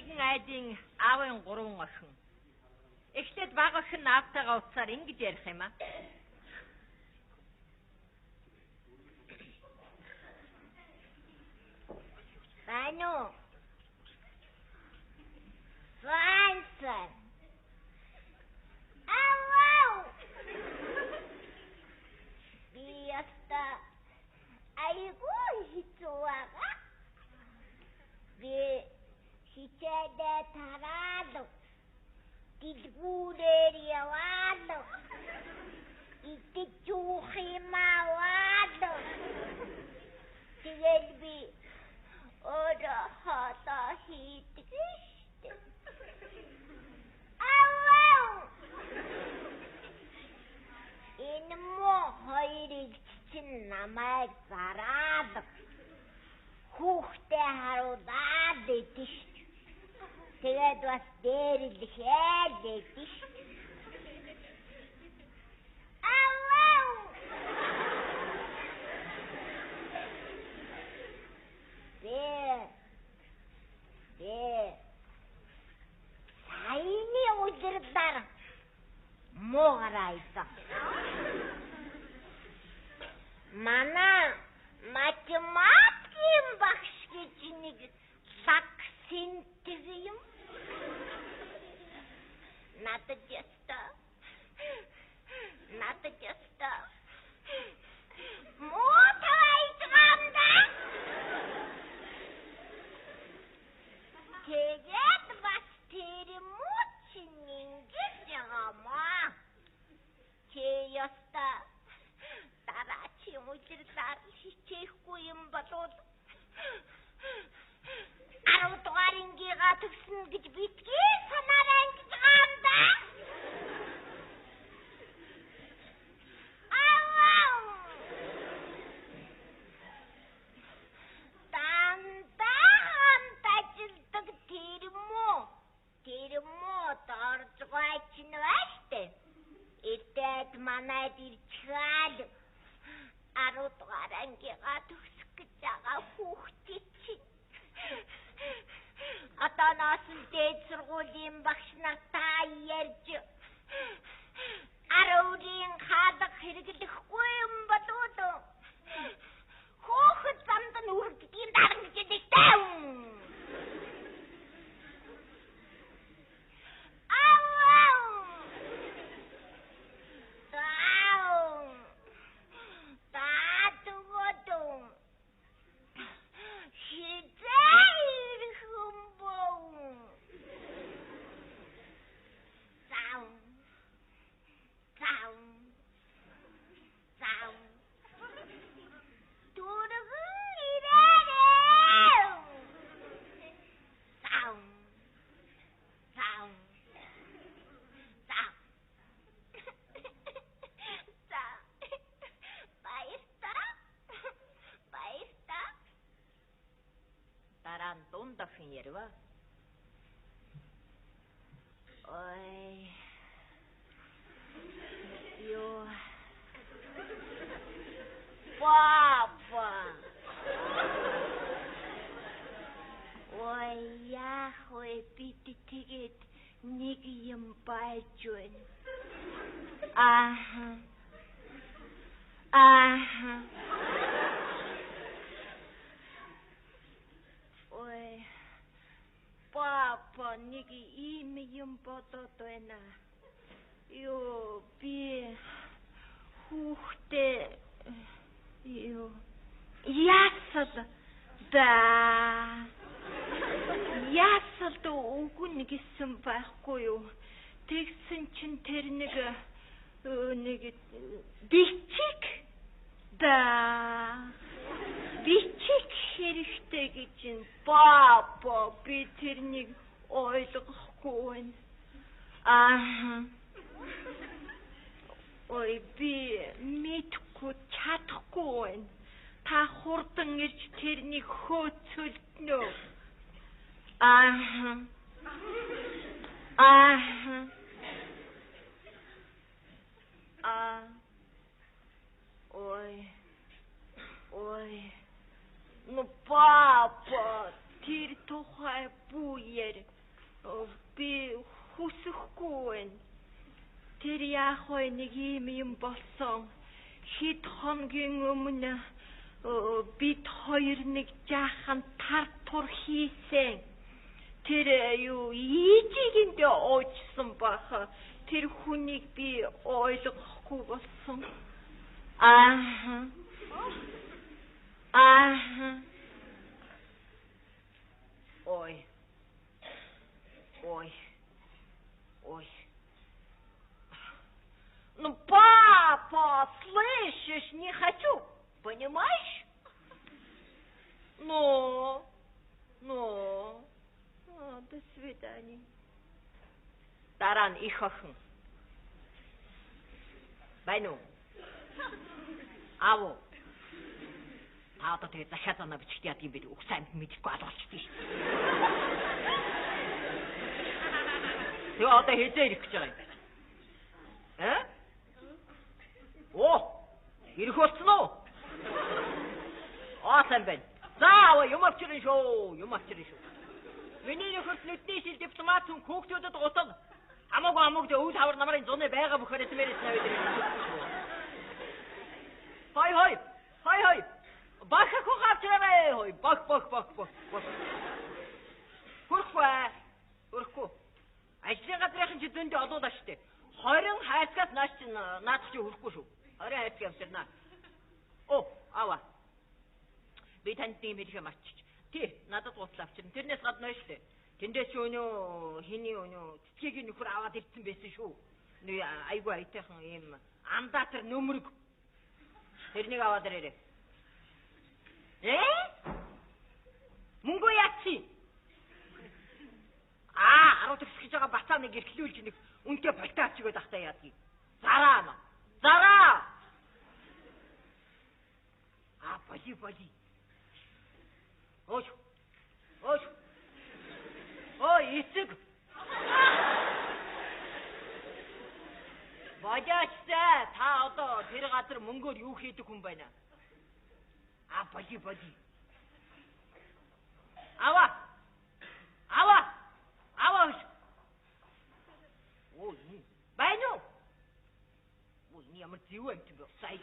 нэгэн айдын аавын 3 охин. Эхлээд баг охин аавтайгаа уулзсаар ингэж ярих юм аа. Байна. Файн. Ау. Биаста айгүй хэцүү байгаа. Би хичээдээ тараад дэлгүүрээр яваад идэж уух юм аваад тэгэл би өөрөө хатаа хийдэг штэ. Ау! Энэ муу хоёрыг чинь намайг зараад хүүхдээ харуулаад идэж штэ. Тэгээд бас дээр илгээд идэж штэ. Саяны өдрөдөр муугарайсан. Манай математикийн багш гэж нэг саксинтер юм. Надад яста. Тэгээд бас тэр муучин ингэж яамаа. Чи яста дараачийн өдрөөр хичээхгүй юм болоод 10 дугаар ангигаа төгснө гэж битгий санаарай гэж байгаа юм да. Итэд манайд ирчээд 10 дугаар ангигаа төгсөх гэж байгаа хүүхдүүд чинь одоо насан дээд сургуулийн багш нартай ярьж 10-ийн хаалга хэрэглэхгүй юм болоод хүүхэд замд нь үргэлжлэн дарна гэж хэлдэг. Дахин ярва. Ой. Ё. Папа. Ой, яах вэ би тэгээд нэг юм байж байна. Ааха. Ой. Папа нэг ийм юм бодоод байна. Ёо би хүүхдээ ясалд үгүн гэсэн байхгүй юу. Тэгсэн чинь тэр нэг бичиг хэрэгтэй гэж юм. Папа би тэрнийг ойлгохгүй байна. Ой би мэдгүй чадахгүй байна. Та хурдан ирж тэрнийг хөөцөлднө. Ой. Ну папа тэр тухай бүүер би хүсэхгүй байна. Тэр яах вэ нэг юм болсон. Хэд хоногийн өмнө бид хоёр нэг жаахан тар тур хийсэн. Тэр ээжигэндээ уужсан баха. Тэр хүнийг би ойлгохгүй болсон. Ааха. Ой. Ну, папа, слышишь, не хочу, понимаешь? Ну, до свидания. Дараа нь их охин. Байна уу? Аав. Таада тэгээ захиад занаа бичих яд юм бэ? Үг сайн мэдэхгүй алуулчихсан шүү. Тэгээ одоо хэзээ ирэх гэж байгаа юм? Ирэх болсон уу? Сайн байна. За, юм авчирэн шүү. Миний нөхөрт нүдний шил дипломат хүн хүүхдүүдэд гутал хамаагүй үйл хавар намрын зуны байгаа бүхээр эсмэрээс навид ирэх. Хой. Бахаку хавчраа. Хой. Бах. Хөрхгүй. Ажлын газрын дэндээ олуулаа штэ. 20 хайцгаас наадах чи хөрхгүй шүү. 20 хайцг явсарнаа. Ава. Би танд тийм хэлэх юм ачиж. Тий, надад гутлаа авчирна. Тэрнээс гадна штэ. Тэндээс хиний цэцгийн нөхөр аваад ирсэн байсан шүү. Айгу айтайхан ийм амдаатар нөмрөг. Тэрнийг аваад ирээрээ. Мөнгө яачи. 10 төгсөж байгаа бацааныг эрхлүүлж нэг үнтэй болтаач гээд ахтаа яадгийг. Зараа. Боли. Эцэг. Бажаачтай та одоо тэр газар мөнгөөр юу хийдэг хүн байна? Боли. Ава. Байна уу? Ямар зэв юм бэ? Сайд.